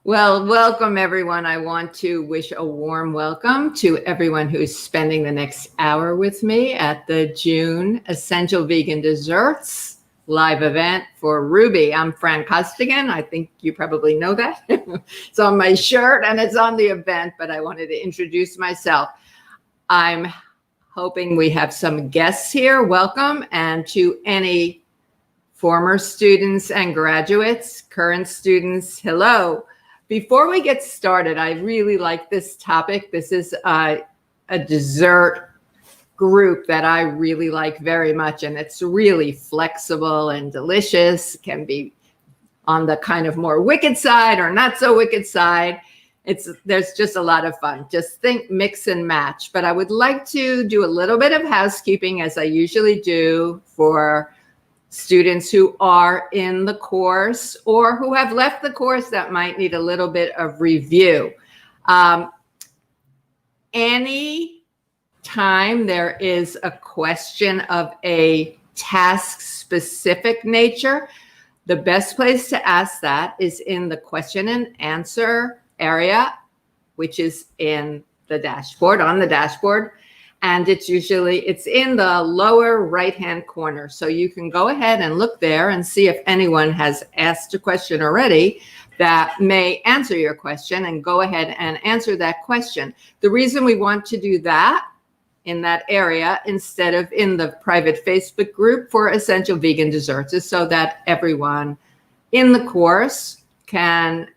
Well, welcome everyone. I want to wish a warm welcome to everyone who's spending the next hour with me at the June Essential Vegan Desserts live event for Rouxbe. I'm Fran Costigan. I think you probably know that. It's on my shirt and it's on the event, but I wanted to introduce myself. I'm hoping we have some guests here. Welcome. And to any former students and graduates, current students, hello. Before we get started, I really like this topic. This is a dessert group that I really like very much, and it's really flexible and delicious. It can be on the kind of more wicked side or not so wicked side. There's just a lot of fun. Just think, mix and match. But I would like to do a little bit of housekeeping, as I usually do for students who are in the course or who have left the course that might need a little bit of review. Any time there is a question of a task-specific nature, the best place to ask that is in the question and answer area, which is in the dashboard, on the dashboard. And it's in the lower right-hand corner. So you can go ahead and look there and see if anyone has asked a question already that may answer your question, and go ahead and answer that question. The reason we want to do that in that area instead of in the private Facebook group for Essential Vegan Desserts is so that everyone in the course can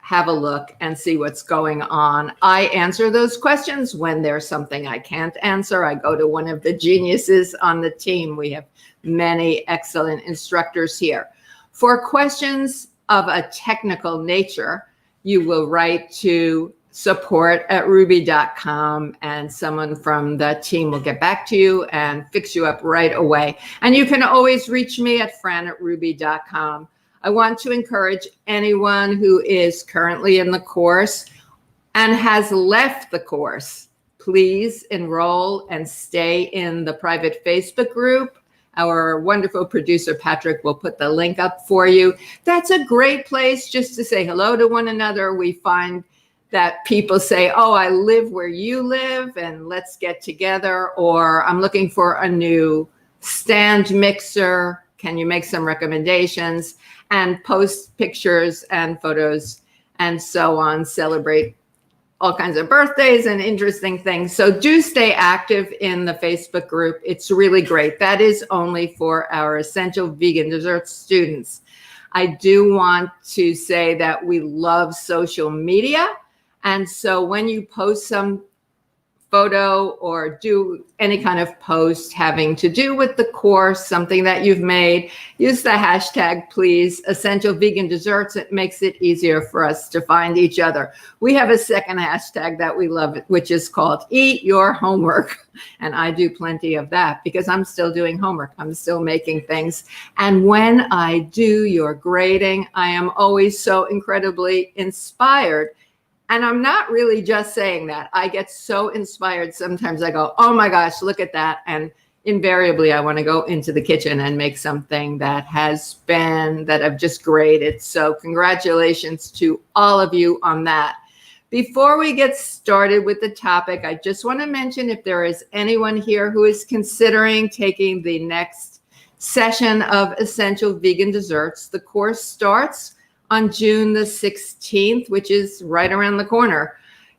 have a look and see what's going on. I answer those questions. When there's something I can't answer, I go to one of the geniuses on the team. We have many excellent instructors here. For questions of a technical nature, you will write to support@rouxbe.com and someone from the team will get back to you and fix you up right away. And you can always reach me at fran@rouxbe.com. I want to encourage anyone who is currently in the course and has left the course, please enroll and stay in the private Facebook group. Our wonderful producer, Patrick, will put the link up for you. That's a great place just to say hello to one another. We find that people say, oh, I live where you live and let's get together, or I'm looking for a new stand mixer. Can you make some recommendations? And post pictures and photos and so on, celebrate all kinds of birthdays and interesting things. So do stay active in the Facebook group. It's really great. That is only for our Essential Vegan Desserts students. I do want to say that we love social media. And so when you post some photo or do any kind of post having to do with the course, something that you've made, use the hashtag, please, Essential Vegan Desserts. It makes it easier for us to find each other. We have a second hashtag that we love, which is called Eat Your Homework. And I do plenty of that because I'm still doing homework. I'm still making things. And when I do your grading, I am always so incredibly inspired. And I'm not really just saying that. I get so inspired. Sometimes I go, oh my gosh, look at that. And invariably, I want to go into the kitchen and make something that I've just graded. So congratulations to all of you on that. Before we get started with the topic, I just want to mention if there is anyone here who is considering taking the next session of Essential Vegan Desserts, the course starts on June the 16th, which is right around the corner.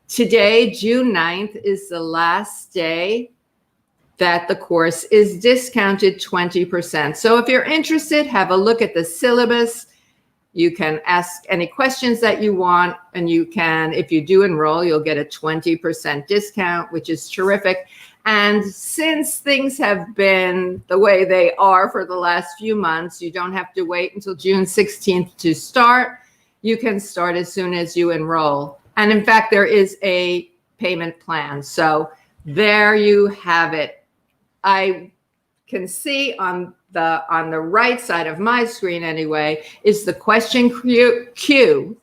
Today, June 9th, is the last day that the course is discounted 20%. So if you're interested, have a look at the syllabus. You can ask any questions that you want, and you can, if you do enroll, you'll get a 20% discount, which is terrific. And since things have been the way they are for the last few months, you don't have to wait until June 16th to start. You can start as soon as you enroll. And in fact, there is a payment plan. So there you have it. I can see on the right side of my screen anyway, is the question queue.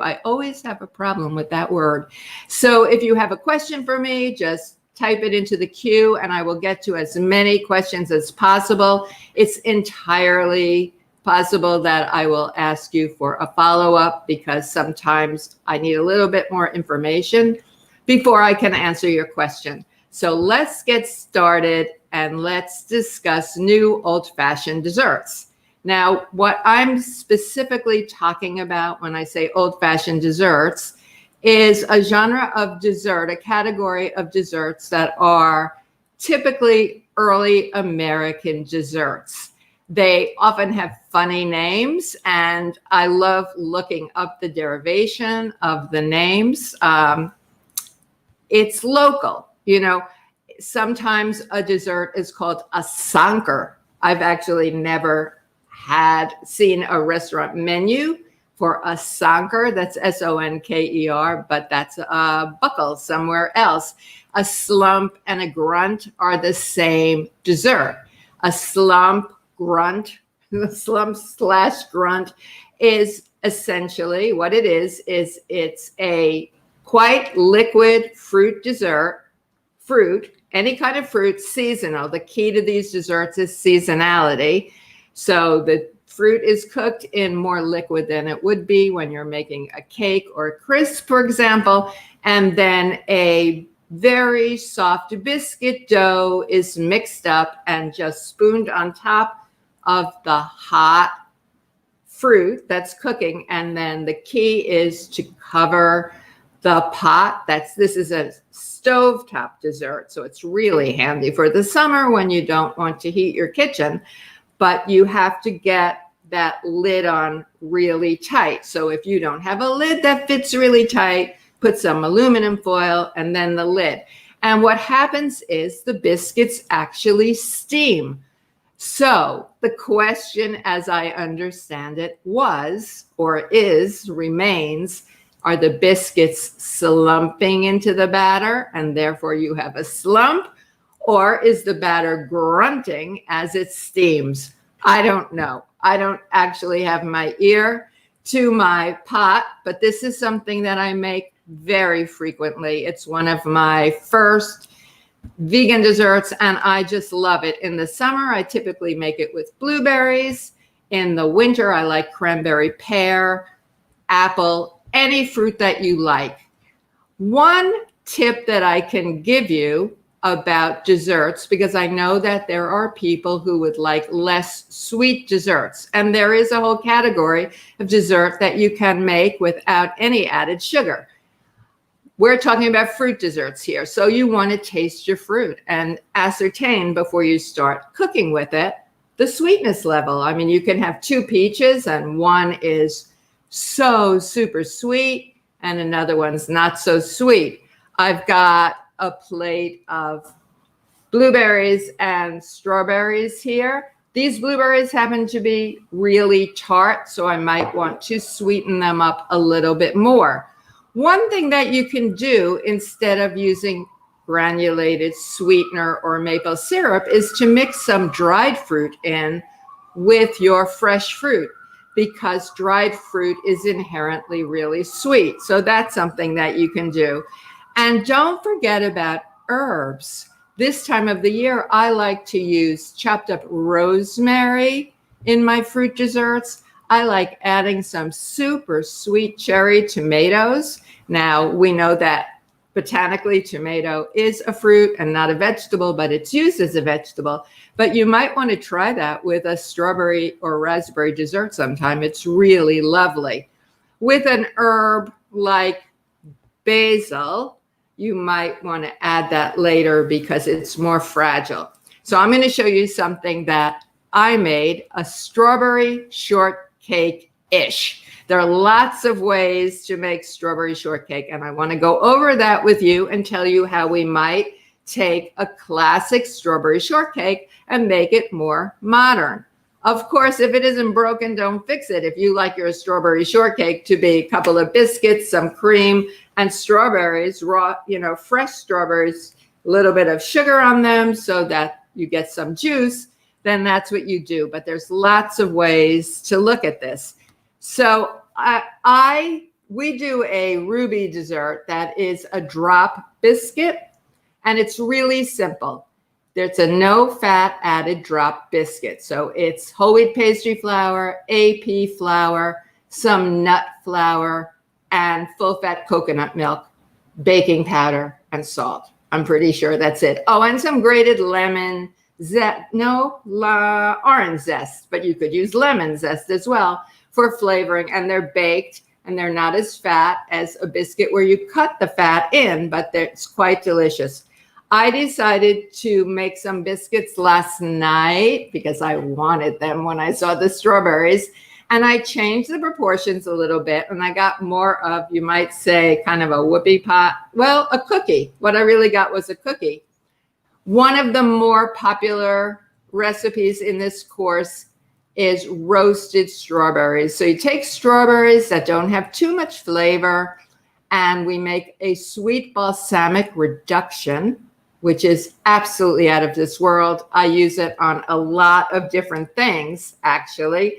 I always have a problem with that word. So if you have a question for me, just type it into the queue and I will get to as many questions as possible. It's entirely possible that I will ask you for a follow-up because sometimes I need a little bit more information before I can answer your question. So let's get started and let's discuss new old-fashioned desserts. Now, what I'm specifically talking about when I say old-fashioned desserts is a genre of dessert, a category of desserts that are typically early American desserts. They often have funny names, and I love looking up the derivation of the names. It's local. You know, sometimes a dessert is called a sonker. I've actually never seen a restaurant menu for a sonker. That's S-O-N-K-E-R, but that's a buckle somewhere else. A slump and a grunt are the same dessert. A slump grunt, the slump/grunt is essentially what it is it's a quite liquid fruit dessert. Fruit, any kind of fruit, seasonal. The key to these desserts is seasonality. So the fruit is cooked in more liquid than it would be when you're making a cake or a crisp, for example. And then a very soft biscuit dough is mixed up and just spooned on top of the hot fruit that's cooking. And then the key is to cover the pot. This is a stovetop dessert, so it's really handy for the summer when you don't want to heat your kitchen, but you have to get that lid on really tight. So if you don't have a lid that fits really tight, put some aluminum foil and then the lid. And what happens is the biscuits actually steam. So the question, as I understand it, was, or is, remains, are the biscuits slumping into the batter and therefore you have a slump? Or is the batter grunting as it steams? I don't know. I don't actually have my ear to my pot, but this is something that I make very frequently. It's one of my first vegan desserts and I just love it. In the summer, I typically make it with blueberries. In the winter, I like cranberry, pear, apple, any fruit that you like. One tip that I can give you about desserts, because I know that there are people who would like less sweet desserts, and there is a whole category of dessert that you can make without any added sugar. We're talking about fruit desserts here. So you want to taste your fruit and ascertain before you start cooking with it the sweetness level. I mean, you can have two peaches and one is so super sweet and another one's not so sweet. I've got a plate of blueberries and strawberries here. These blueberries happen to be really tart, so I might want to sweeten them up a little bit more. One thing that you can do instead of using granulated sweetener or maple syrup is to mix some dried fruit in with your fresh fruit, because dried fruit is inherently really sweet. So that's something that you can do. And don't forget about herbs. This time of the year, I like to use chopped up rosemary in my fruit desserts. I like adding some super sweet cherry tomatoes. Now, we know that botanically tomato is a fruit and not a vegetable, but it's used as a vegetable. But you might want to try that with a strawberry or raspberry dessert sometime. It's really lovely. With an herb like basil, you might want to add that later because it's more fragile. So I'm going to show you something that I made, a strawberry shortcake-ish. There are lots of ways to make strawberry shortcake, and I want to go over that with you and tell you how we might take a classic strawberry shortcake and make it more modern. Of course, if it isn't broken, don't fix it. If you like your strawberry shortcake to be a couple of biscuits, some cream, and strawberries, raw, fresh strawberries, a little bit of sugar on them so that you get some juice, then that's what you do. But there's lots of ways to look at this. So we do a Rouxbe dessert that is a drop biscuit, and it's really simple. There's a no fat added drop biscuit. So it's whole wheat pastry flour, AP flour, some nut flour, and full fat coconut milk, baking powder, and salt. I'm pretty sure that's it. Oh, and some grated lemon orange zest, but you could use lemon zest as well for flavoring. And they're baked, and they're not as fat as a biscuit where you cut the fat in, but it's quite delicious. I decided to make some biscuits last night because I wanted them when I saw the strawberries. And I changed the proportions a little bit, and I got more of, you might say, kind of a whoopie pot. Well, a cookie. What I really got was a cookie. One of the more popular recipes in this course is roasted strawberries. So you take strawberries that don't have too much flavor, and we make a sweet balsamic reduction, which is absolutely out of this world. I use it on a lot of different things, actually,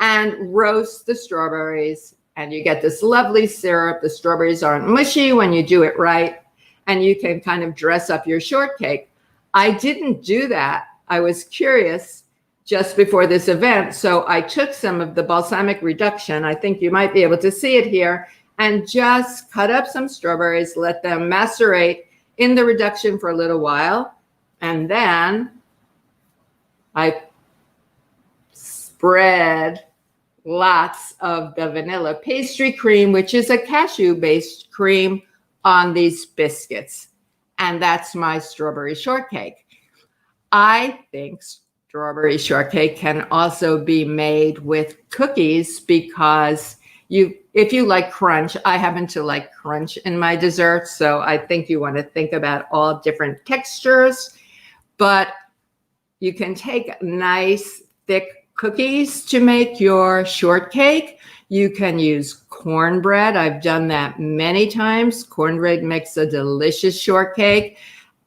and roast the strawberries, and you get this lovely syrup. The strawberries aren't mushy when you do it right, and you can kind of dress up your shortcake. I didn't do that. I was curious just before this event, so I took some of the balsamic reduction. I think you might be able to see it here, and just cut up some strawberries, let them macerate in the reduction for a little while, and then I spread lots of the vanilla pastry cream, which is a cashew-based cream, on these biscuits. And that's my strawberry shortcake. I think strawberry shortcake can also be made with cookies because if you like crunch, I happen to like crunch in my desserts. So I think you want to think about all different textures, but you can take nice thick cookies to make your shortcake. You can use cornbread. I've done that many times. Cornbread makes a delicious shortcake,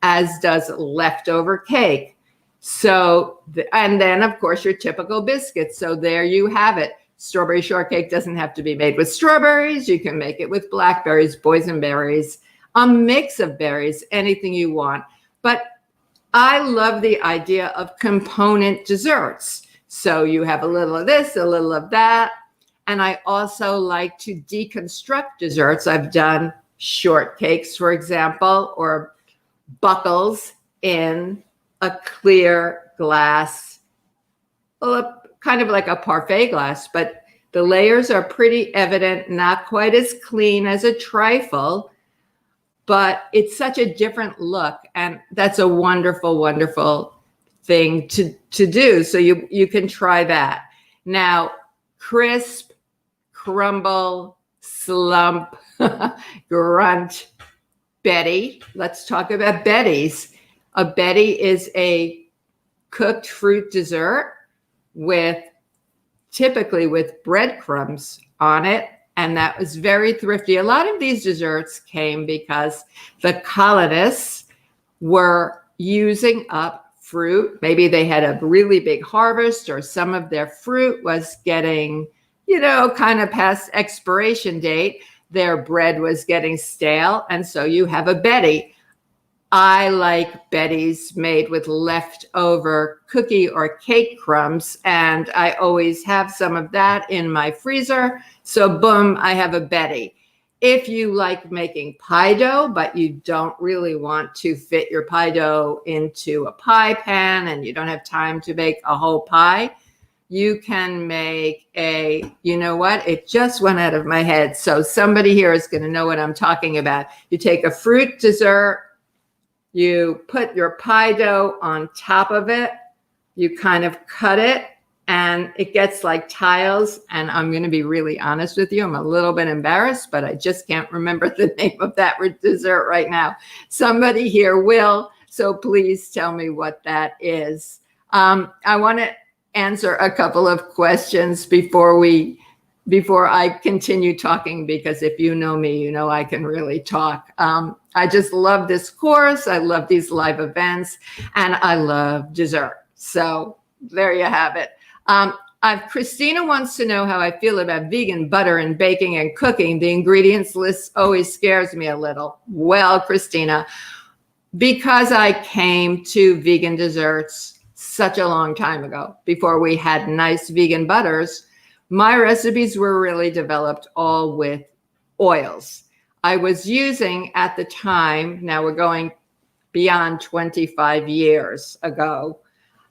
as does leftover cake. So, and then of course your typical biscuits. So there you have it. Strawberry shortcake doesn't have to be made with strawberries. You can make it with blackberries, boysenberries, a mix of berries, anything you want. But I love the idea of component desserts. So you have a little of this, a little of that. And I also like to deconstruct desserts. I've done shortcakes, for example, or buckles in a clear glass, kind of like a parfait glass, but the layers are pretty evident, not quite as clean as a trifle, but it's such a different look. And that's a wonderful, wonderful thing to do. So you can try that. Now, crisp, crumble, slump, grunt, Betty. Let's talk about Betty's. A Betty is a cooked fruit dessert typically with breadcrumbs on it. And that was very thrifty. A lot of these desserts came because the colonists were using up fruit. Maybe they had a really big harvest, or some of their fruit was getting, kind of past expiration date. Their bread was getting stale. And so you have a Betty. I like Betty's made with leftover cookie or cake crumbs, and I always have some of that in my freezer. So boom, I have a Betty. If you like making pie dough, but you don't really want to fit your pie dough into a pie pan and you don't have time to bake a whole pie, you can make it just went out of my head. So somebody here is going to know what I'm talking about. You take a fruit dessert, you put your pie dough on top of it, you kind of cut it, and it gets like tiles. And I'm going to be really honest with you, I'm a little bit embarrassed, but I just can't remember the name of that dessert right now. Somebody here will, so please tell me what that is. I want to answer a couple of questions before I continue talking, because if you know me, you know I can really talk. I just love this course. I love these live events, and I love dessert. So there you have it. Christina wants to know how I feel about vegan butter and baking and cooking. The ingredients list always scares me a little. Well, Christina, because I came to vegan desserts such a long time ago, before we had nice vegan butters, my recipes were really developed all with oils. I was using at the time, now we're going beyond 25 years ago,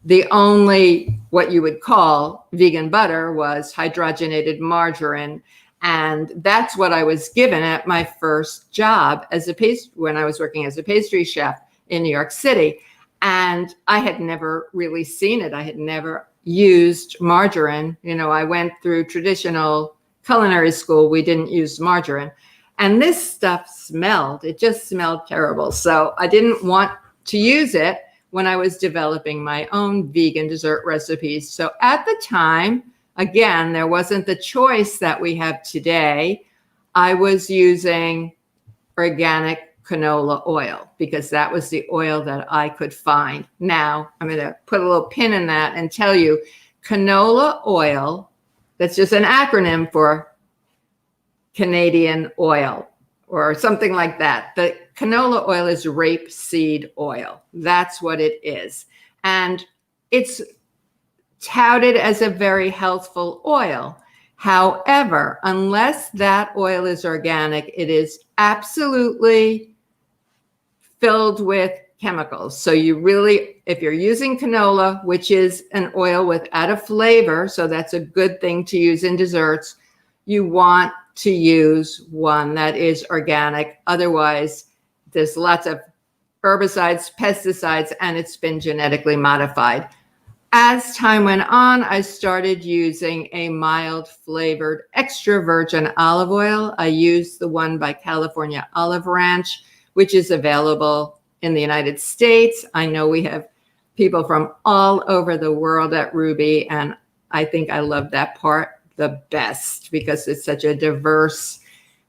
the only what you would call vegan butter was hydrogenated margarine. And that's what I was given at my first job as when I was working as a pastry chef in New York City. And I had never really seen it. I had never used margarine. You know, I went through traditional culinary school. We didn't use margarine. And this stuff smelled, it just smelled terrible. So I didn't want to use it when I was developing my own vegan dessert recipes. So at the time, again, there wasn't the choice that we have today. I was using organic canola oil because that was the oil that I could find. Now, I'm going to put a little pin in that and tell you canola oil, that's just an acronym for Canadian oil or something like that. The canola oil is rapeseed oil. That's what it is. And it's touted as a very healthful oil. However, unless that oil is organic, it is absolutely filled with chemicals. So you really, if you're using canola, which is an oil without a flavor, so that's a good thing to use in desserts, you want to use one that is organic. Otherwise, there's lots of herbicides, pesticides, and it's been genetically modified. As time went on, I started using a mild flavored extra virgin olive oil. I used the one by California Olive Ranch, which is available in the United States. I know we have people from all over the world at Rouxbe, and I think I love that part the best because it's such a diverse,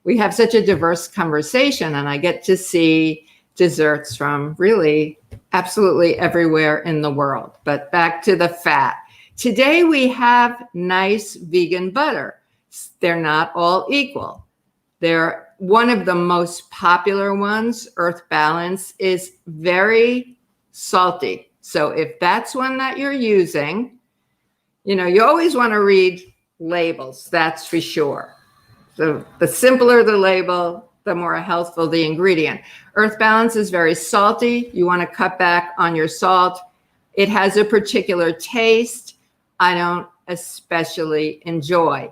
we have such a diverse conversation, and I get to see desserts from really absolutely everywhere in the world. But back to the fat. Today we have nice vegan butter. They're not all equal. They're one of the most popular ones, Earth Balance, is very salty. So if that's one that you're using, you know, you always want to read labels, that's for sure. So the simpler the label, the more healthful the ingredient. Earth Balance is very salty. You want to cut back on your salt. It has a particular taste I don't especially enjoy.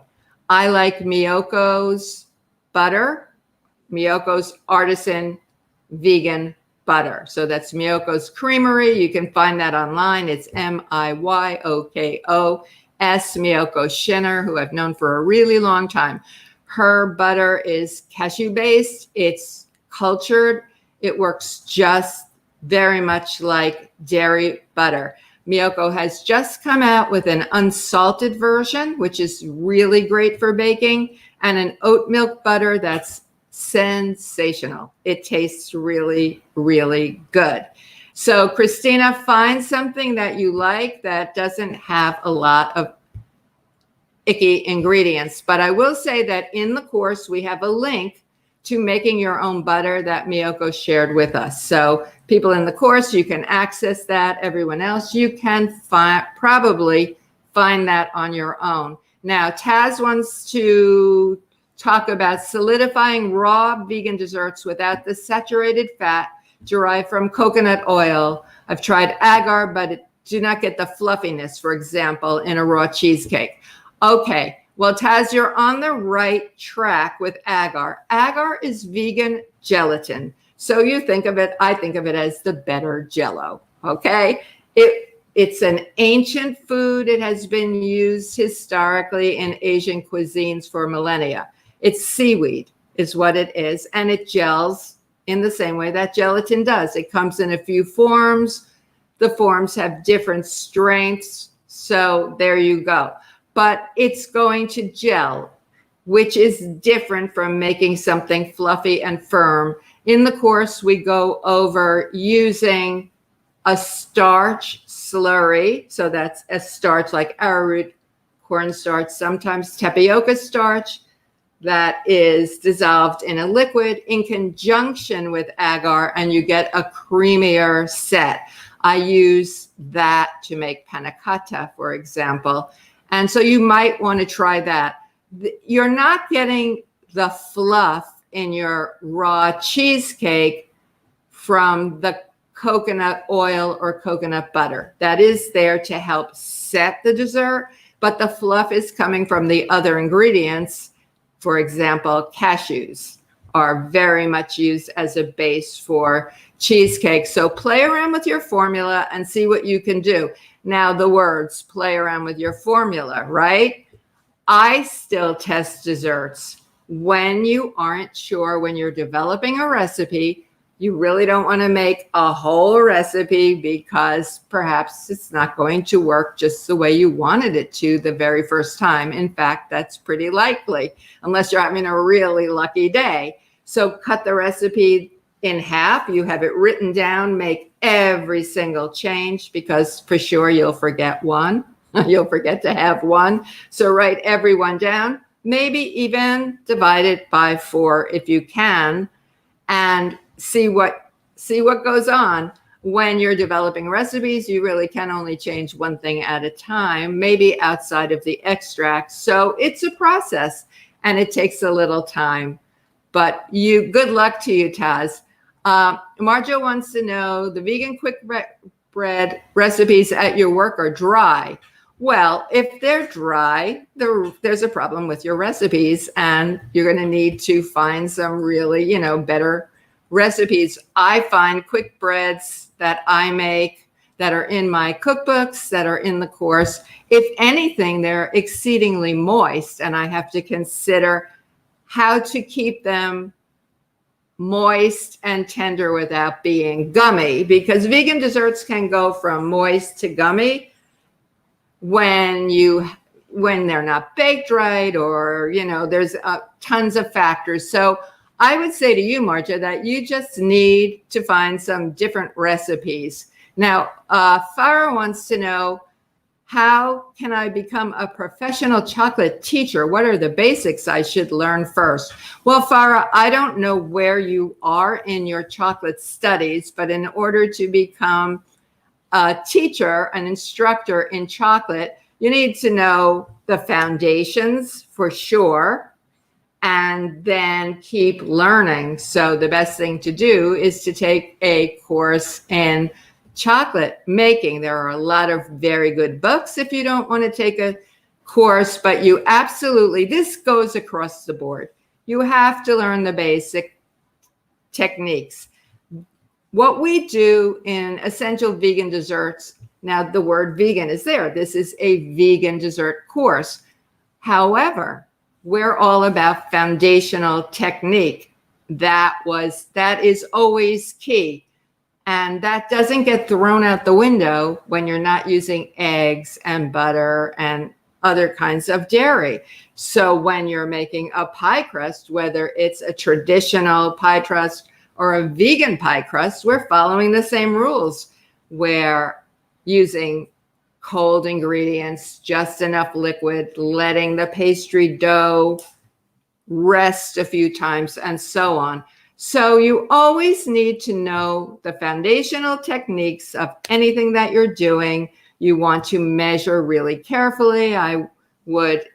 I like Miyoko's butter, Miyoko's artisan vegan butter. So that's Miyoko's Creamery. You can find that online. It's Miyokos, Miyoko Schinner, who I've known for a really long time. Her butter is cashew based. It's cultured. It works just very much like dairy butter. Miyoko has just come out with an unsalted version, which is really great for baking, and an oat milk butter that's sensational. It tastes really, really good. So Christina, find something that you like that doesn't have a lot of icky ingredients. But I will say that in the course, we have a link to making your own butter that Miyoko shared with us. So people in the course, you can access that. Everyone else, you can probably find that on your own. Now, Taz wants to talk about solidifying raw vegan desserts without the saturated fat derived from coconut oil. I've tried agar, but do not get the fluffiness, for example, in a raw cheesecake. Okay, well, Taz, you're on the right track with agar. Agar is vegan gelatin. So you think of it, I think of it as the better Jell-O, okay? It's an ancient food. It has been used historically in Asian cuisines for millennia. It's seaweed is what it is, and it gels in the same way that gelatin does. It comes in a few forms. The forms have different strengths, so there you go. But it's going to gel, which is different from making something fluffy and firm. In the course, we go over using a starch slurry. So that's a starch like arrowroot cornstarch, sometimes tapioca starch, that is dissolved in a liquid in conjunction with agar, and you get a creamier set. I use that to make panna cotta, for example. And so you might want to try that. You're not getting the fluff in your raw cheesecake from the coconut oil or coconut butter. That is there to help set the dessert, but the fluff is coming from the other ingredients. For example, cashews are very much used as a base for cheesecake. So play around with your formula and see what you can do. Now, the words play around with your formula, right? I still test desserts. When you aren't sure, when you're developing a recipe, you really don't want to make a whole recipe because perhaps it's not going to work just the way you wanted it to the very first time. In fact, that's pretty likely, unless you're having a really lucky day. So cut the recipe in half. You have it written down, make every single change, because for sure you'll forget one. You'll forget to have one. So write every one down, maybe even divide it by 4 if you can, and see what goes on. When you're developing recipes, you really can only change one thing at a time, maybe outside of the extract. So it's a process and it takes a little time. But good luck to you, Taz. Marjo wants to know, the vegan quick bread recipes at your work are dry. Well, if they're dry, there's a problem with your recipes, and you're going to need to find some really, better recipes. I find quick breads that I make that are in my cookbooks, that are in the course, if anything, they're exceedingly moist, and I have to consider how to keep them moist and tender without being gummy, because vegan desserts can go from moist to gummy when they're not baked right, or there's tons of factors. So I would say to you, Marja, that you just need to find some different recipes. Now, Farah wants to know, how can I become a professional chocolate teacher? What are the basics I should learn first? Well, Farah, I don't know where you are in your chocolate studies, but in order to become a teacher, an instructor in chocolate, you need to know the foundations for sure, and then keep learning. So the best thing to do is to take a course in chocolate making. There are a lot of very good books if you don't want to take a course, but you absolutely, this goes across the board. You have to learn the basic techniques. What we do in Essential Vegan Desserts, now the word vegan is there. This is a vegan dessert course. However, we're all about foundational technique. That is always key. And that doesn't get thrown out the window when you're not using eggs and butter and other kinds of dairy. So when you're making a pie crust, whether it's a traditional pie crust or a vegan pie crust, we're following the same rules. We're using cold ingredients, just enough liquid, letting the pastry dough rest a few times, and so on. So you always need to know the foundational techniques of anything that you're doing. You want to measure really carefully. I would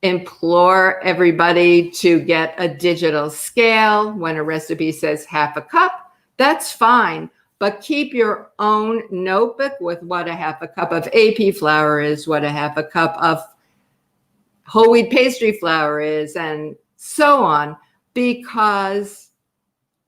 implore everybody to get a digital scale. When a recipe says half a cup, that's fine. But keep your own notebook with what a half a cup of AP flour is, what a half a cup of whole wheat pastry flour is, and so on, because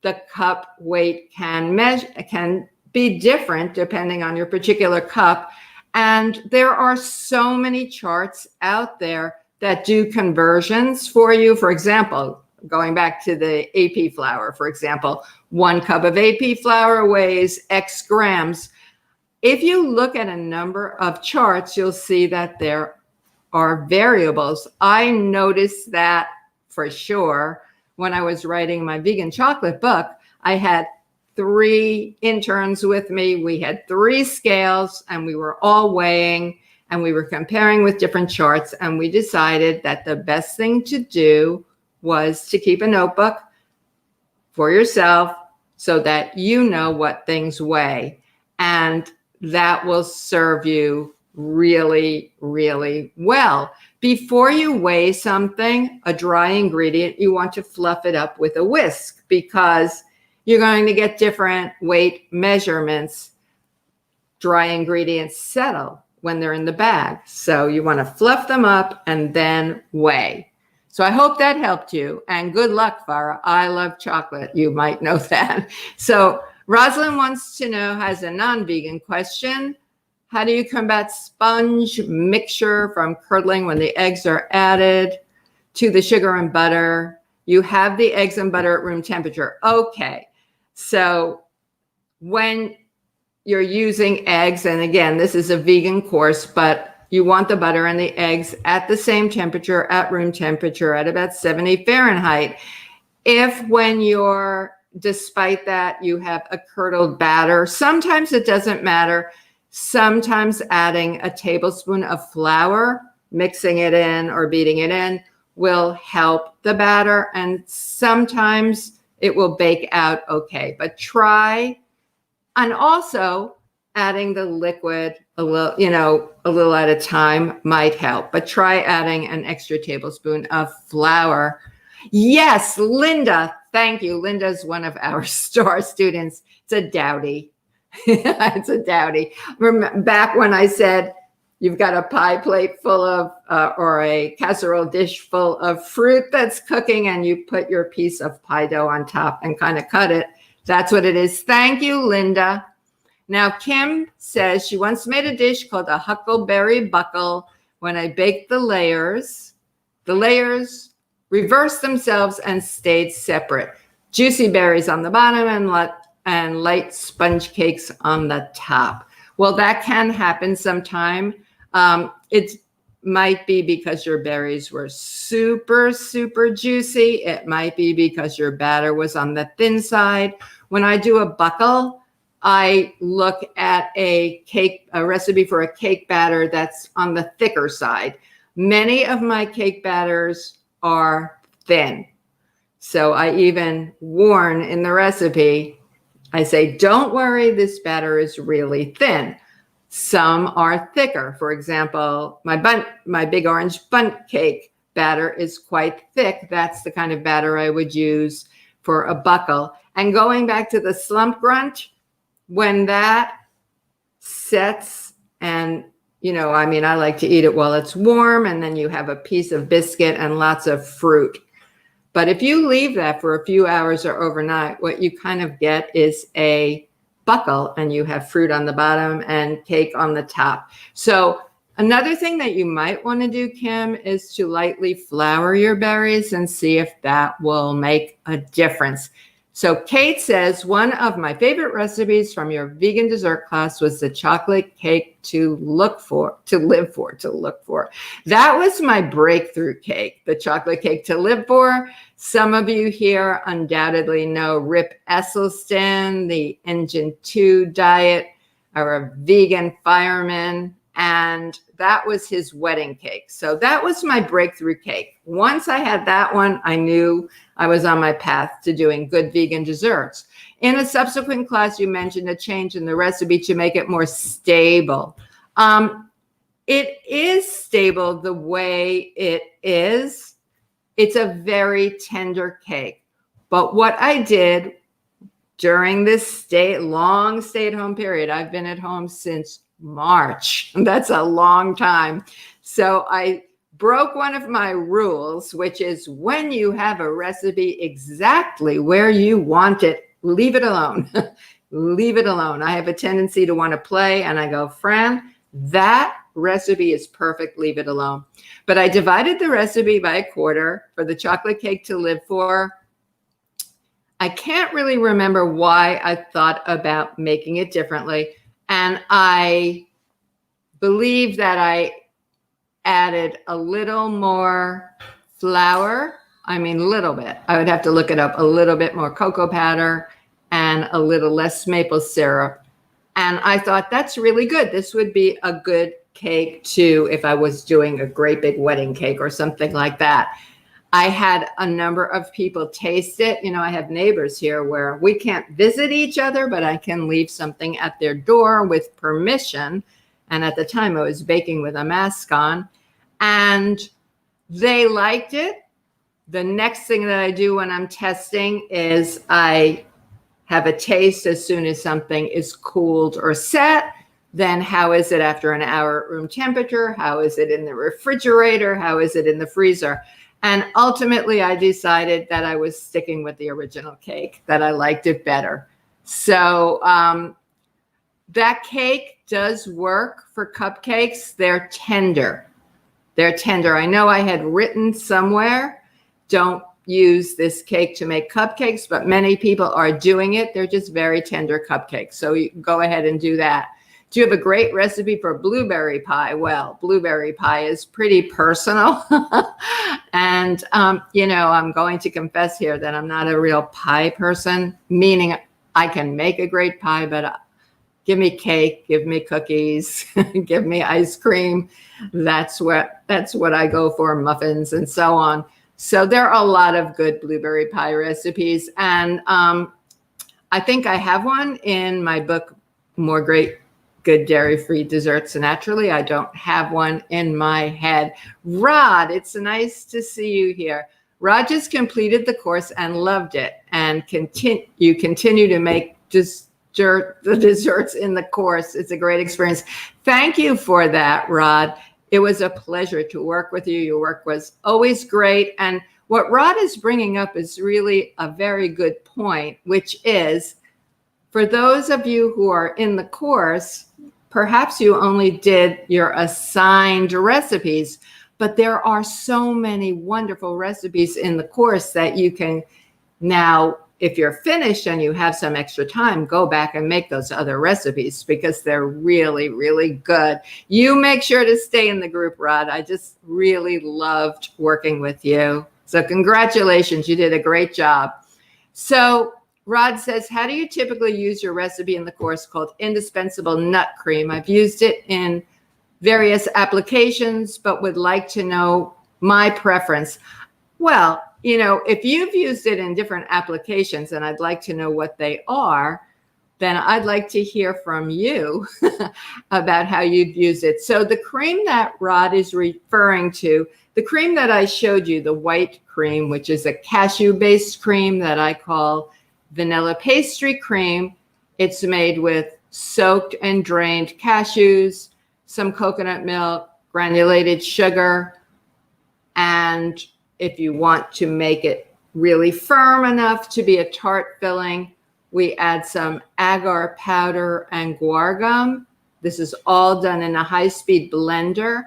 the cup weight can be different depending on your particular cup. And there are so many charts out there that do conversions for you. For example, going back to the AP flour, for example, 1 cup of AP flour weighs X grams. If you look at a number of charts, you'll see that there are variables. I noticed that for sure when I was writing my vegan chocolate book. I had 3 interns with me. We had 3 scales, and we were all weighing, and we were comparing with different charts. And we decided that the best thing to do was to keep a notebook for yourself so that you know what things weigh. And that will serve you really, really well. Before you weigh something, a dry ingredient, you want to fluff it up with a whisk because you're going to get different weight measurements. Dry ingredients settle when they're in the bag. So you want to fluff them up and then weigh. So I hope that helped you. And good luck, Farah. I love chocolate. You might know that. So Rosalind wants to know, has a non-vegan question. How do you combat sponge mixture from curdling when the eggs are added to the sugar and butter? You have the eggs and butter at room temperature. Okay. So when you're using eggs, and again, this is a vegan course, but you want the butter and the eggs at the same temperature, at room temperature, at about 70 Fahrenheit. If when despite that, you have a curdled batter, sometimes it doesn't matter. Sometimes adding a tablespoon of flour, mixing it in or beating it in will help the batter. And sometimes it will bake out okay, but try. And also adding the liquid a little at a time might help, but try adding an extra tablespoon of flour. Yes, Linda, thank you. Linda's one of our star students. It's a dowdy. It's a dowdy. Back when I said you've got a pie plate full of, or a casserole dish full of fruit that's cooking and you put your piece of pie dough on top and kind of cut it. That's what it is. Thank you, Linda. Now, Kim says she once made a dish called a Huckleberry Buckle. When I baked the layers reversed themselves and stayed separate. Juicy berries on the bottom and light sponge cakes on the top. Well, that can happen sometime. It might be because your berries were super, super juicy. It might be because your batter was on the thin side. When I do a buckle, I look at a recipe for a cake batter that's on the thicker side. Many of my cake batters are thin. So I even warn in the recipe, I say, don't worry, this batter is really thin. Some are thicker. For example, my big orange bundt cake batter is quite thick. That's the kind of batter I would use for a buckle. And going back to the slump grunt, when that sets and, I like to eat it while it's warm, and then you have a piece of biscuit and lots of fruit. But if you leave that for a few hours or overnight, what you kind of get is a buckle, and you have fruit on the bottom and cake on the top. So another thing that you might want to do, Kim, is to lightly flour your berries and see if that will make a difference. So Kate says, one of my favorite recipes from your vegan dessert class was the chocolate cake to live for. That was my breakthrough cake, the chocolate cake to live for. Some of you here undoubtedly know Rip Esselstyn, the Engine 2 diet, or a vegan fireman. And that was his wedding cake. So that was my breakthrough cake. Once I had that one, I knew I was on my path to doing good vegan desserts. In a subsequent class, you mentioned a change in the recipe to make it more stable. It is stable the way it is. It's a very tender cake. But what I did during this long stay-at-home period, I've been at home since March. That's a long time. So I broke one of my rules, which is when you have a recipe exactly where you want it, leave it alone. Leave it alone. I have a tendency to want to play, and I go, Fran, that recipe is perfect. Leave it alone. But I divided the recipe by a quarter for the chocolate cake to live for. I can't really remember why I thought about making it differently. And I believe that I added a little more flour. I mean, a little bit. I would have to look it up. A little bit more cocoa powder and a little less maple syrup. And I thought that's really good. This would be a good cake too if I was doing a great big wedding cake or something like that. I had a number of people taste it. You know, I have neighbors here where we can't visit each other, but I can leave something at their door with permission. And at the time I was baking with a mask on, and they liked it. The next thing that I do when I'm testing is I have a taste as soon as something is cooled or set. Then how is it after an hour at room temperature? How is it in the refrigerator? How is it in the freezer? And ultimately, I decided that I was sticking with the original cake, that I liked it better. So that cake does work for cupcakes. They're tender. They're tender. I know I had written somewhere, don't use this cake to make cupcakes, but many people are doing it. They're just very tender cupcakes. So you can go ahead and do that. Do you have a great recipe for blueberry pie? Well, blueberry pie is pretty personal. And, you know, I'm going to confess here that I'm not a real pie person, meaning I can make a great pie, but give me cake, give me cookies, give me ice cream. That's what I go for, muffins and so on. So there are a lot of good blueberry pie recipes. And I think I have one in my book, More Great Good Dairy-Free Desserts Naturally. I don't have one in my head. Rod, it's nice to see you here. Rod just completed the course and loved it. And you continue to make the desserts in the course. It's a great experience. Thank you for that, Rod. It was a pleasure to work with you. Your work was always great. And what Rod is bringing up is really a very good point, which is for those of you who are in the course, perhaps you only did your assigned recipes, but there are so many wonderful recipes in the course that you can now, if you're finished and you have some extra time, go back and make those other recipes because they're really, really good. You make sure to stay in the group, Rod. I just really loved working with you. So congratulations, you did a great job. So Rod says, how do you typically use your recipe in the course called Indispensable Nut Cream? I've used it in various applications, but would like to know my preference. Well, you know, if you've used it in different applications and I'd like to know what they are, then I'd like to hear from you about how you'd use it. So the cream that Rod is referring to, the cream that I showed you, the white cream, which is a cashew-based cream that I call vanilla pastry cream. It's made with soaked and drained cashews, some coconut milk, granulated sugar, and if you want to make it really firm enough to be a tart filling, we add some agar powder and guar gum. This is all done in a high-speed blender,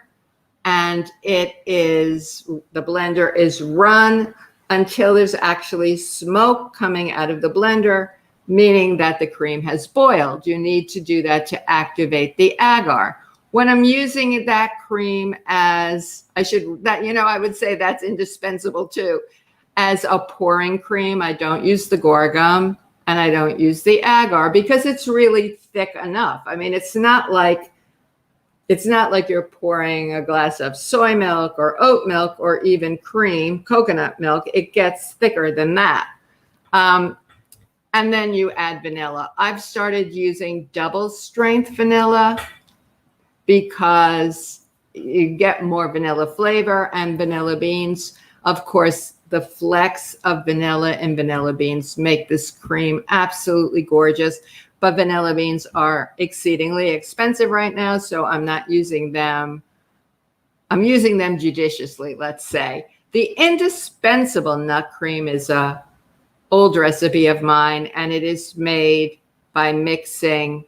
and the blender is run until there's actually smoke coming out of the blender, meaning that the cream has boiled. You need to do that to activate the agar. When I'm using that cream I would say that's indispensable too. As a pouring cream, I don't use the guar gum and I don't use the agar because it's really thick enough. I mean, it's not like you're pouring a glass of soy milk or oat milk or even cream, coconut milk. It gets thicker than that. And then you add vanilla. I've started using double strength vanilla because you get more vanilla flavor and vanilla beans. Of course, the flecks of vanilla and vanilla beans make this cream absolutely gorgeous. But vanilla beans are exceedingly expensive right now, so I'm not using them. I'm using them judiciously, let's say. The indispensable nut cream is an old recipe of mine, and it is made by mixing.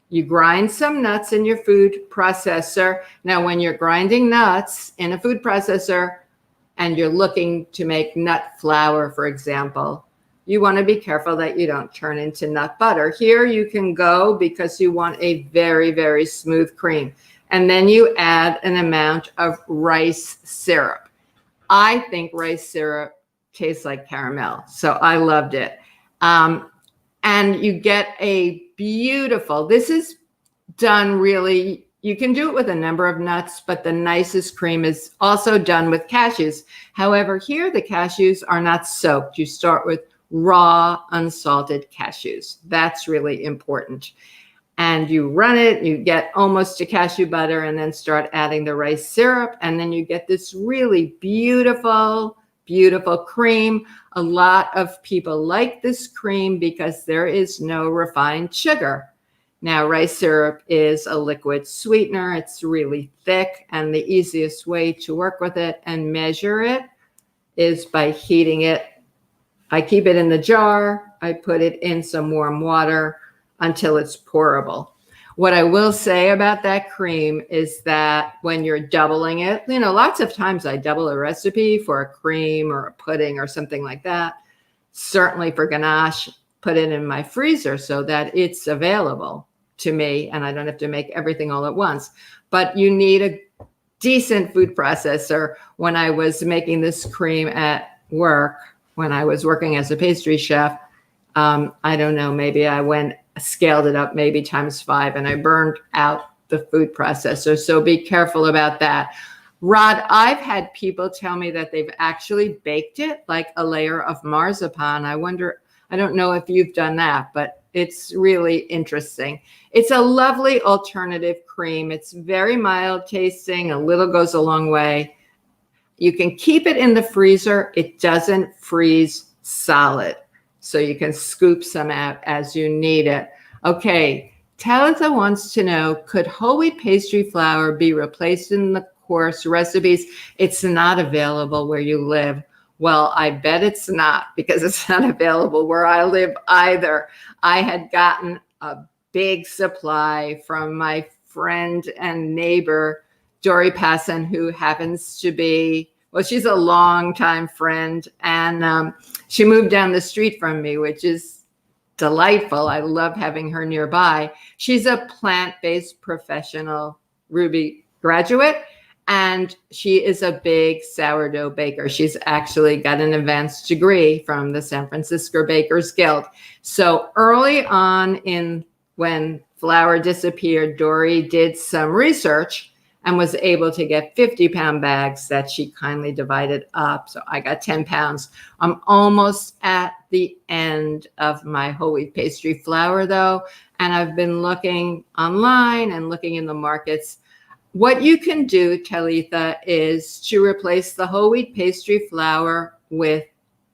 You grind some nuts in your food processor. Now, when you're grinding nuts in a food processor and you're looking to make nut flour, for example, you want to be careful that you don't turn into nut butter. Here you can go because you want a very, very smooth cream. And then you add an amount of rice syrup. I think rice syrup tastes like caramel, so I loved it. And you get a beautiful, this is done really You can do it with a number of nuts, but the nicest cream is also done with cashews. However, here the cashews are not soaked. You start with raw, unsalted cashews. That's really important. And you run it, you get almost to cashew butter, and then start adding the rice syrup. And then you get this really beautiful, beautiful cream. A lot of people like this cream because there is no refined sugar. Now, rice syrup is a liquid sweetener. It's really thick, and the easiest way to work with it and measure it is by heating it. I keep it in the jar. I put it in some warm water until it's pourable. What I will say about that cream is that when you're doubling it, lots of times I double a recipe for a cream or a pudding or something like that. Certainly for ganache, put it in my freezer so that it's available to me and I don't have to make everything all at once. But you need a decent food processor. When I was making this cream at work, when I was working as a pastry chef, I don't know, maybe I scaled it up maybe ×5 and I burned out the food processor. So be careful about that. Rod, I've had people tell me that they've actually baked it like a layer of marzipan. I don't know if you've done that, but it's really interesting. It's a lovely alternative cream. It's very mild tasting. A little goes a long way. You can keep it in the freezer. It doesn't freeze solid. So you can scoop some out as you need it. Okay, Talitha wants to know, could whole wheat pastry flour be replaced in the course recipes? It's not available where you live. Well, I bet it's not, because it's not available where I live either. I had gotten a big supply from my friend and neighbor, Dory Passon, who happens to be, well, she's a longtime friend, and she moved down the street from me, which is delightful. I love having her nearby. She's a plant-based professional Rouxbe graduate, and she is a big sourdough baker. She's actually got an advanced degree from the San Francisco Bakers Guild. So early on when flour disappeared, Dory did some research and was able to get 50-pound bags that she kindly divided up. So I got 10 pounds. I'm almost at the end of my whole wheat pastry flour though. And I've been looking online and looking in the markets. What you can do, Talitha, is to replace the whole wheat pastry flour with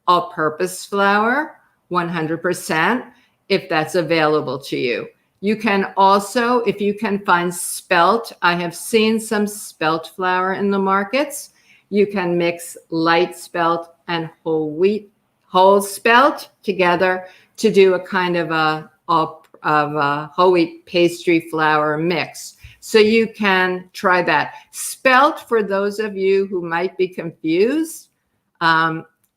all-purpose flour, 100%, if that's available to you. You can also, if you can find spelt, I have seen some spelt flour in the markets. You can mix light spelt and whole spelt together to do a kind of a whole wheat pastry flour mix. So you can try that. Spelt, for those of you who might be confused,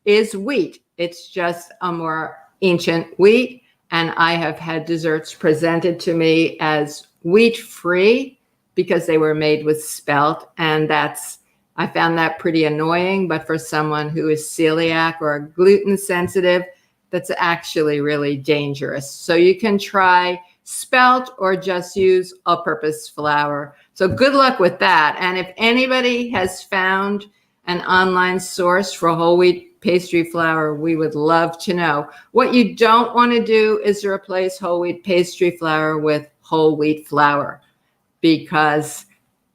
is wheat. It's just a more ancient wheat. And I have had desserts presented to me as wheat-free because they were made with spelt. And I found that pretty annoying. But for someone who is celiac or gluten sensitive, that's actually really dangerous. So you can try spelt or just use all-purpose flour. So good luck with that. And if anybody has found an online source for whole wheat pastry flour, we would love to know. What you don't want to do is replace whole wheat pastry flour with whole wheat flour, because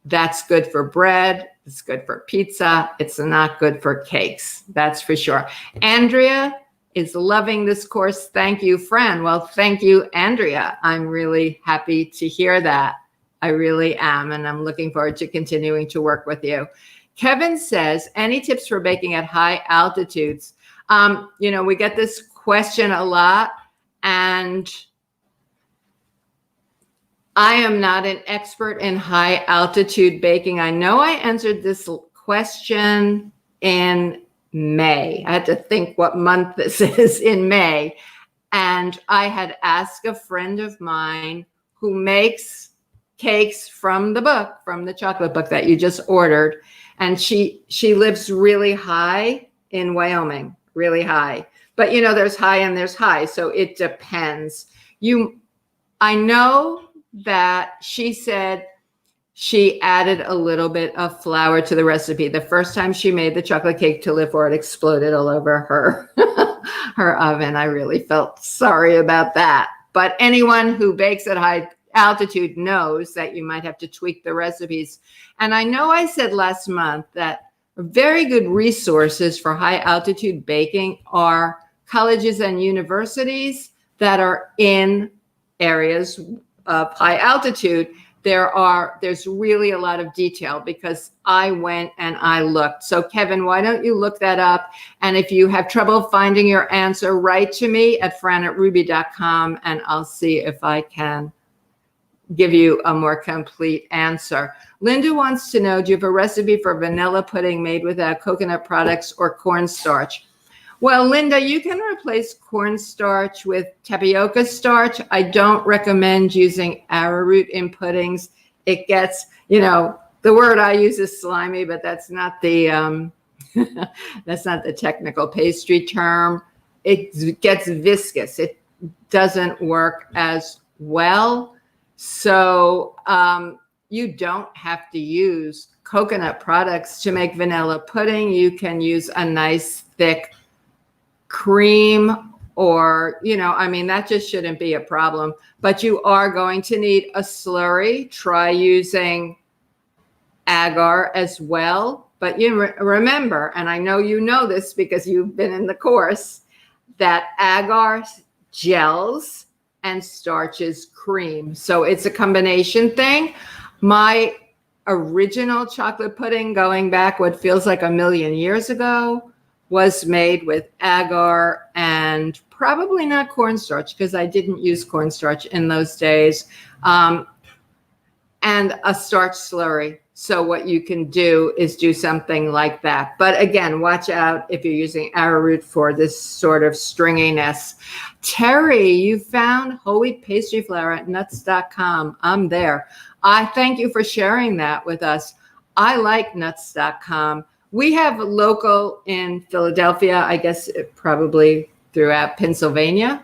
that's good for bread. It's good for pizza. It's not good for cakes. That's for sure. Andrea is loving this course. Thank you, Fran. Well, thank you, Andrea. I'm really happy to hear that. I really am. And I'm looking forward to continuing to work with you. Kevin says, any tips for baking at high altitudes? We get this question a lot, and I am not an expert in high altitude baking. I know I answered this question in May. I had to think what month this is in May. And I had asked a friend of mine who makes cakes from the chocolate book that you just ordered. And she lives really high in Wyoming, really high. But there's high and there's high. So it depends. I know that she said she added a little bit of flour to the recipe. The first time she made the chocolate cake to live for, it exploded all over her her oven. I really felt sorry about that. But anyone who bakes at high altitude knows that you might have to tweak the recipes. And I know I said last month that very good resources for high altitude baking are colleges and universities that are in areas of high altitude. There's really a lot of detail because I went and I looked. So Kevin, why don't you look that up? And if you have trouble finding your answer, write to me at fran@rouxbe.com and I'll see if I can give you a more complete answer. Linda wants to know, do you have a recipe for vanilla pudding made without coconut products or cornstarch? Well, Linda, you can replace cornstarch with tapioca starch. I don't recommend using arrowroot in puddings. It gets, the word I use is slimy, but that's not the that's not the technical pastry term. It gets viscous. It doesn't work as well. So you don't have to use coconut products to make vanilla pudding. You can use a nice thick cream or, that just shouldn't be a problem. But you are going to need a slurry. Try using agar as well. But remember, and I know you know this because you've been in the course, that agar gels and starches cream. So it's a combination thing. My original chocolate pudding, going back what feels like a million years ago, was made with agar and probably not cornstarch because I didn't use cornstarch in those days, and a starch slurry. So what you can do is do something like that. But again, watch out if you're using arrowroot for this sort of stringiness. Terry, you found whole wheat pastry flour at nuts.com. I'm there. I thank you for sharing that with us. I like nuts.com. We have local in Philadelphia, I guess probably throughout Pennsylvania,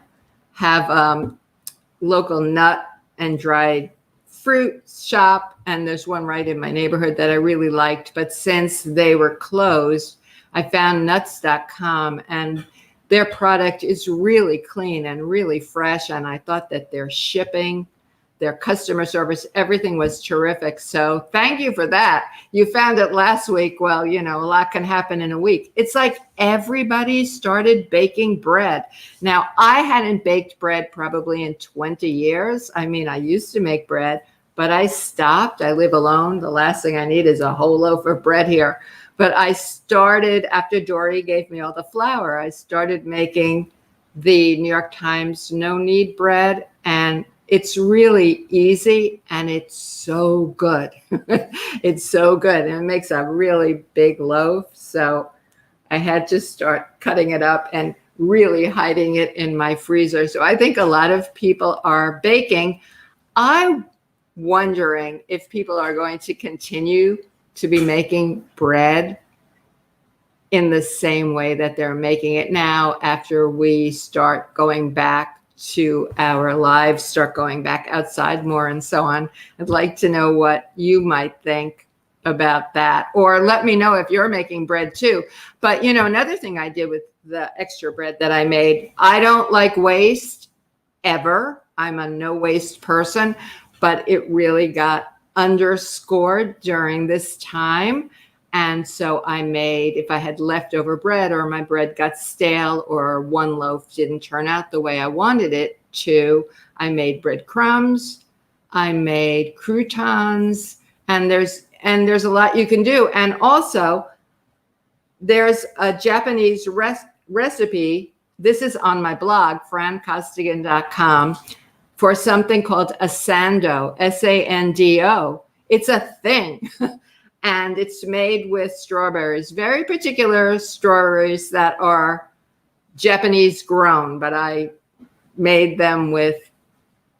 have local nut and dried fruit shop. And there's one right in my neighborhood that I really liked. But since they were closed, I found nuts.com and their product is really clean and really fresh. And I thought that their shipping, their customer service, everything was terrific. So thank you for that. You found it last week. Well, a lot can happen in a week. It's like everybody started baking bread. Now, I hadn't baked bread probably in 20 years. I used to make bread, but I stopped. I live alone. The last thing I need is a whole loaf of bread here. But I started, after Dory gave me all the flour, I started making the New York Times no-knead bread. And it's really easy and it's so good. It's so good. And it makes a really big loaf. So I had to start cutting it up and really hiding it in my freezer. So I think a lot of people are baking. I'm wondering if people are going to continue to be making bread in the same way that they're making it now after we start going back to our lives, start going back outside more and so on. I'd like to know what you might think about that, or let me know if you're making bread too. But another thing I did with the extra bread that I made, I don't like waste ever. I'm a no waste person, but it really got underscored during this time. And so I made, if I had leftover bread or my bread got stale or one loaf didn't turn out the way I wanted it to, I made breadcrumbs, I made croutons, and there's a lot you can do. And also there's a Japanese recipe. This is on my blog, francostigan.com, for something called asando, S-A-N-D-O. It's a thing. And it's made with strawberries, very particular strawberries that are Japanese grown, but I made them with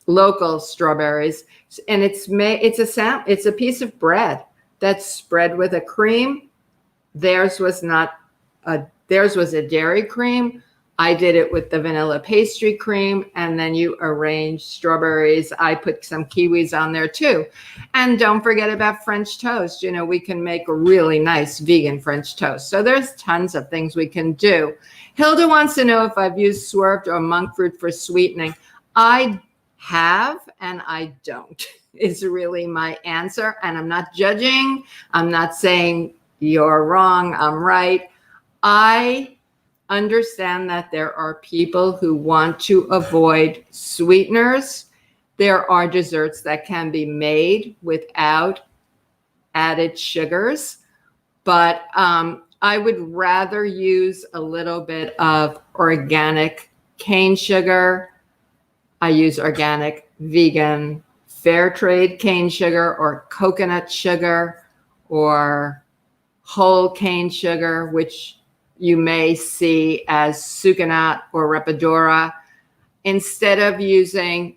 local strawberries. And it's a piece of bread that's spread with a cream. Theirs was a dairy cream. I did it with the vanilla pastry cream, and then you arrange strawberries. I put some kiwis on there too. And don't forget about French toast. We can make a really nice vegan French toast. So there's tons of things we can do. Hilda wants to know if I've used swerved or monk fruit for sweetening. I have, and I don't, is really my answer. And I'm not judging. I'm not saying you're wrong, I'm right. I understand that there are people who want to avoid sweeteners. There are desserts that can be made without added sugars, but I would rather use a little bit of organic cane sugar. I use organic, vegan, fair trade cane sugar or coconut sugar or whole cane sugar, which you may see as sucanat or repadura, instead of using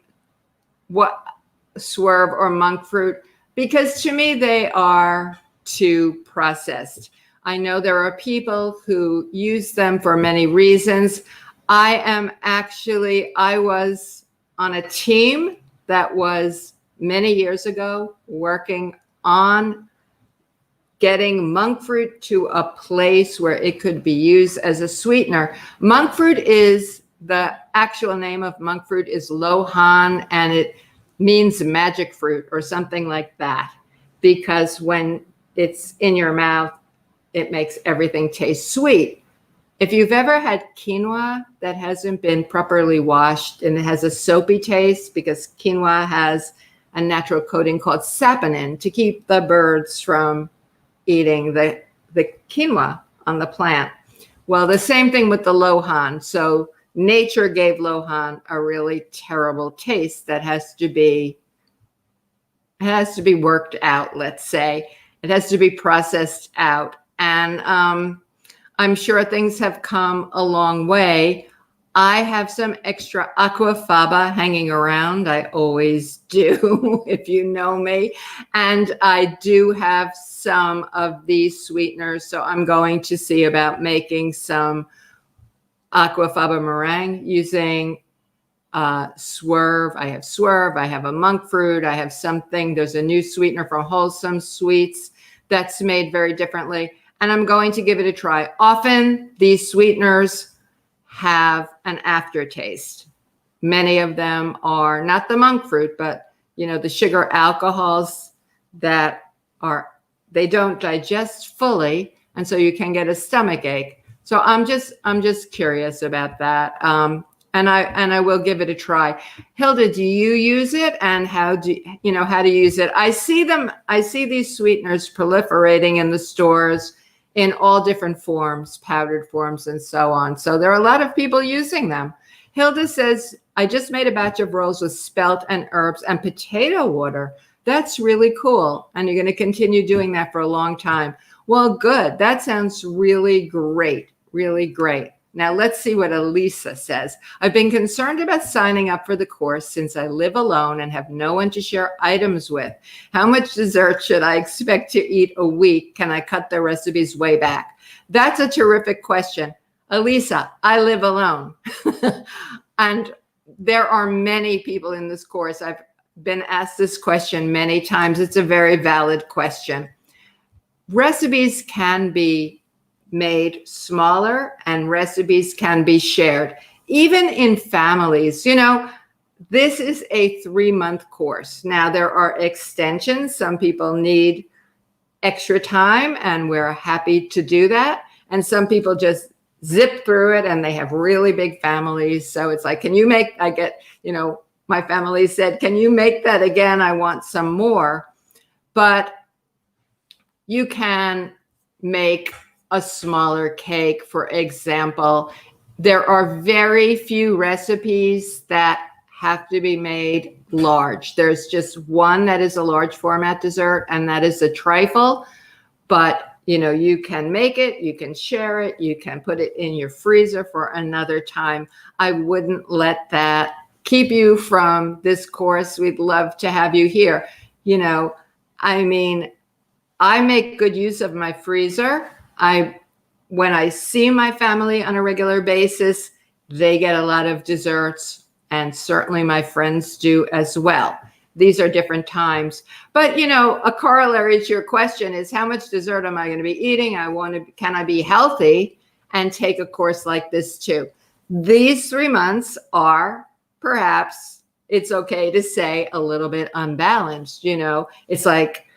swerve or monk fruit, because to me they are too processed. I know there are people who use them for many reasons. I was on a team that was many years ago working on getting monk fruit to a place where it could be used as a sweetener. Monk fruit is, the actual name of monk fruit is lohan, and it means magic fruit or something like that, because when it's in your mouth, it makes everything taste sweet. If you've ever had quinoa that hasn't been properly washed and it has a soapy taste, because quinoa has a natural coating called saponin to keep the birds from eating the quinoa on the plant. Well, the same thing with the lohan. So nature gave lohan a really terrible taste that has to be worked out, let's say. It has to be processed out. And I'm sure things have come a long way. I have some extra aquafaba hanging around. I always do, if you know me. And I do have some of these sweeteners. So I'm going to see about making some aquafaba meringue using swerve. I have a monk fruit. I have something. There's a new sweetener from Wholesome Sweets that's made very differently. And I'm going to give it a try. Often these sweeteners have an aftertaste. Many of them are not the monk fruit, but the sugar alcohols that they don't digest fully, and so you can get a stomach ache. So I'm just curious about that, and I will give it a try. Hilda, do you use it, and how do you use it? I see these sweeteners proliferating in the stores in all different forms, powdered forms, and so on. So there are a lot of people using them. Hilda says, I just made a batch of rolls with spelt and herbs and potato water. That's really cool. And you're going to continue doing that for a long time. Well, good. That sounds really great. Really great. Now let's see what Elisa says. I've been concerned about signing up for the course since I live alone and have no one to share items with. How much dessert should I expect to eat a week? Can I cut the recipes way back? That's a terrific question. Elisa, I live alone. And there are many people in this course. I've been asked this question many times. It's a very valid question. Recipes can be made smaller and recipes can be shared, even in families. This is a 3-month course. Now, there are extensions. Some people need extra time, and we're happy to do that. And some people just zip through it, and they have really big families. So it's like, my family said, can you make that again? I want some more. But you can make a smaller cake, for example. There are very few recipes that have to be made large. There's just one that is a large format dessert, and that is a trifle. But you can make it, you can share it, you can put it in your freezer for another time. I wouldn't let that keep you from this course. We'd love to have you here. I make good use of my freezer. When I see my family on a regular basis, they get a lot of desserts, and certainly my friends do as well. These are different times. But, a corollary to your question is, how much dessert am I going to be eating? Can I be healthy and take a course like this too? These 3 months are perhaps, it's okay to say, a little bit unbalanced. It's like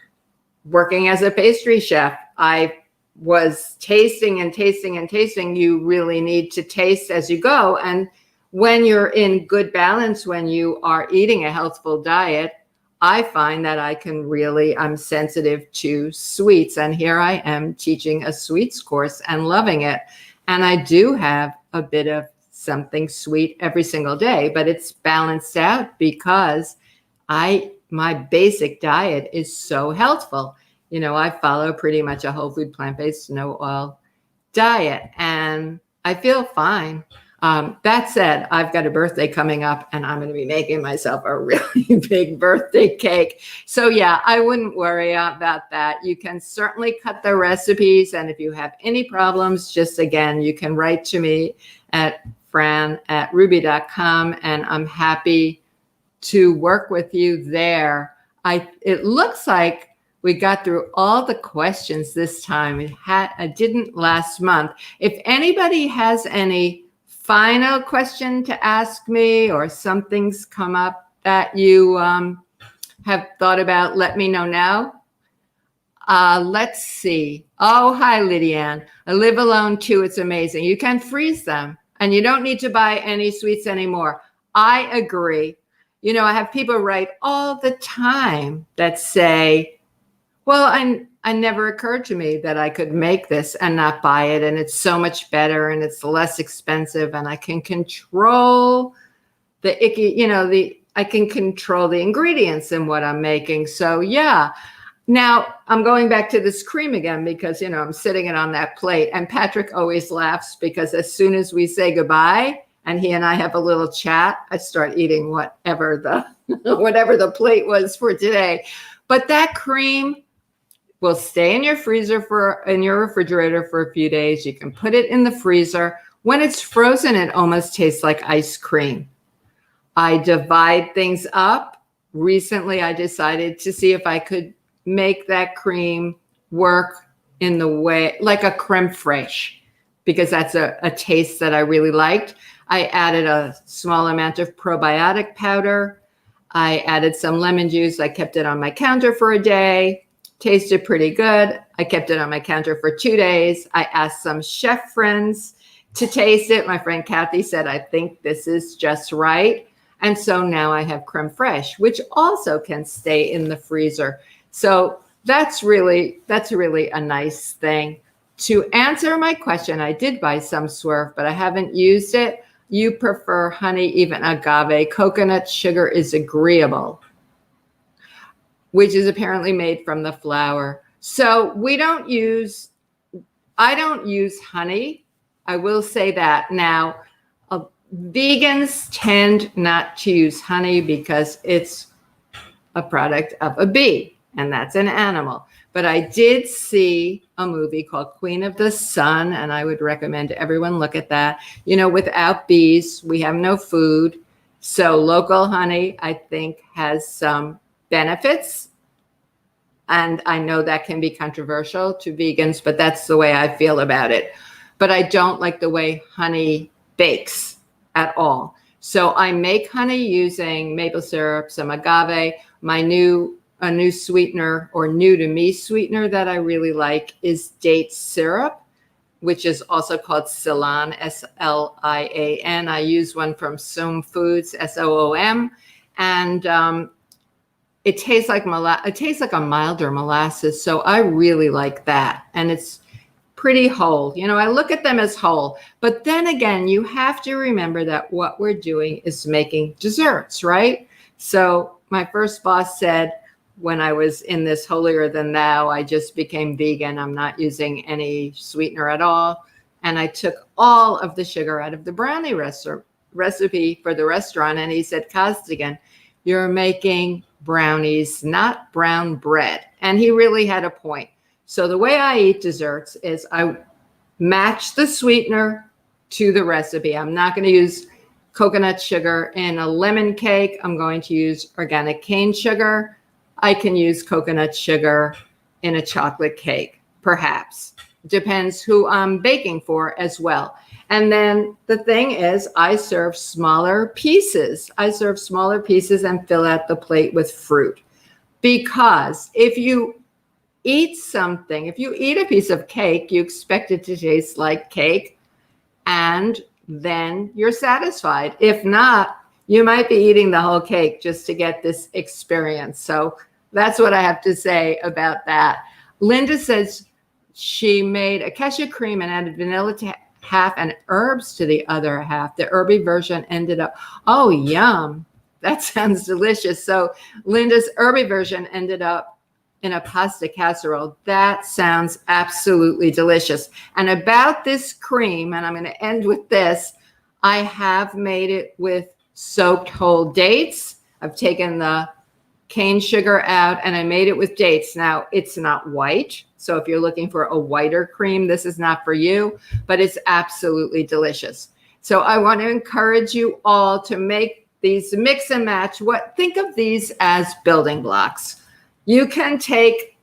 working as a pastry chef. I was tasting and tasting and tasting. You really need to taste as you go. And when you're in good balance, when you are eating a healthful diet, I find that I'm sensitive to sweets. And here I am teaching a sweets course and loving it. And I do have a bit of something sweet every single day, but it's balanced out because my basic diet is so healthful. I follow pretty much a whole food, plant-based, no oil diet, and I feel fine. That said, I've got a birthday coming up, and I'm going to be making myself a really big birthday cake. So yeah, I wouldn't worry about that. You can certainly cut the recipes, and if you have any problems, you can write to me at Fran@Rouxbe.com, and I'm happy to work with you there. It looks like we got through all the questions this time. I didn't last month. If anybody has any final question to ask me, or something's come up that you have thought about, let me know now. Let's see. Oh, hi, Lydianne. I live alone too. It's amazing. You can freeze them, and you don't need to buy any sweets anymore. I agree. I have people write all the time that say, well, I never occurred to me that I could make this and not buy it, and it's so much better, and it's less expensive, and I can control I can control the ingredients in what I'm making. So yeah. Now I'm going back to this cream again because, I'm sitting it on that plate, and Patrick always laughs because as soon as we say goodbye and he and I have a little chat, I start eating whatever the plate was for today. But that cream will stay in your refrigerator for a few days. You can put it in the freezer. When it's frozen, it almost tastes like ice cream. I divide things up. Recently, I decided to see if I could make that cream work in the way, like a creme fraiche, because that's a taste that I really liked. I added a small amount of probiotic powder. I added some lemon juice. I kept it on my counter for a day. Tasted pretty good. I kept it on my counter for 2 days. I asked some chef friends to taste it. My friend Kathy said, I think this is just right. And so now I have creme fraiche, which also can stay in the freezer. So that's really a nice thing. To answer my question, I did buy some Swerve, but I haven't used it. You prefer honey, even agave. Coconut sugar is agreeable, which is apparently made from the flour. So I don't use honey. I will say that. Now, vegans tend not to use honey because it's a product of a bee, and that's an animal. But I did see a movie called Queen of the Sun, and I would recommend everyone look at that. Without bees, we have no food. So local honey, I think, has some benefits. And I know that can be controversial to vegans, but that's the way I feel about it. But I don't like the way honey bakes at all. So I make honey using maple syrup, some agave. A new sweetener, or new to me sweetener that I really like, is date syrup, which is also called Silan, Slian. I use one from Soom Foods, Soom, and it tastes like a milder molasses. So I really like that, and it's pretty whole. I look at them as whole, but then again, you have to remember that what we're doing is making desserts, right? So my first boss said, when I was in this holier than thou, I just became vegan. I'm not using any sweetener at all. And I took all of the sugar out of the brownie recipe for the restaurant. And he said, Costigan, you're making brownies, not brown bread. And he really had a point. So the way I eat desserts is I match the sweetener to the recipe. I'm not going to use coconut sugar in a lemon cake. I'm going to use organic cane sugar. I can use coconut sugar in a chocolate cake, perhaps. Depends who I'm baking for as well. And then the thing is, I serve smaller pieces. I serve smaller pieces and fill out the plate with fruit. Because if you eat something, if you eat a piece of cake, you expect it to taste like cake, and then you're satisfied. If not, you might be eating the whole cake just to get this experience. So that's what I have to say about that. Linda says she made a cashew cream and added vanilla to half and herbs to the other half. The herby version ended up, oh, yum. That sounds delicious. So Linda's herby version ended up in a pasta casserole. That sounds absolutely delicious. And about this cream, and I'm going to end with this, I have made it with soaked whole dates. I've taken the cane sugar out and I made it with dates. Now, it's not white. So if you're looking for a whiter cream, this is not for you, but it's absolutely delicious. So I want to encourage you all to make these mix and match. Think of these as building blocks. You can take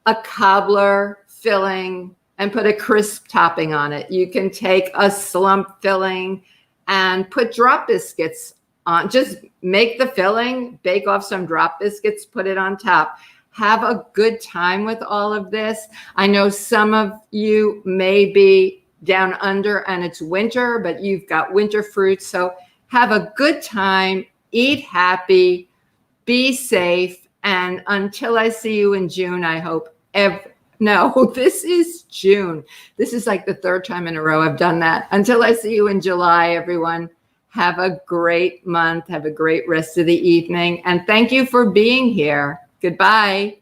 a cobbler filling and put a crisp topping on it. You can take a slump filling and put drop biscuits on. Just make the filling, bake off some drop biscuits, put it on top. Have a good time with all of this. I know some of you may be down under and it's winter, but you've got winter fruits. So have a good time, eat happy, be safe. And until I see you in June, I hope no, this is June. This is like the third time in a row I've done that. Until I see you in July, everyone, have a great month. Have a great rest of the evening. And thank you for being here. Goodbye.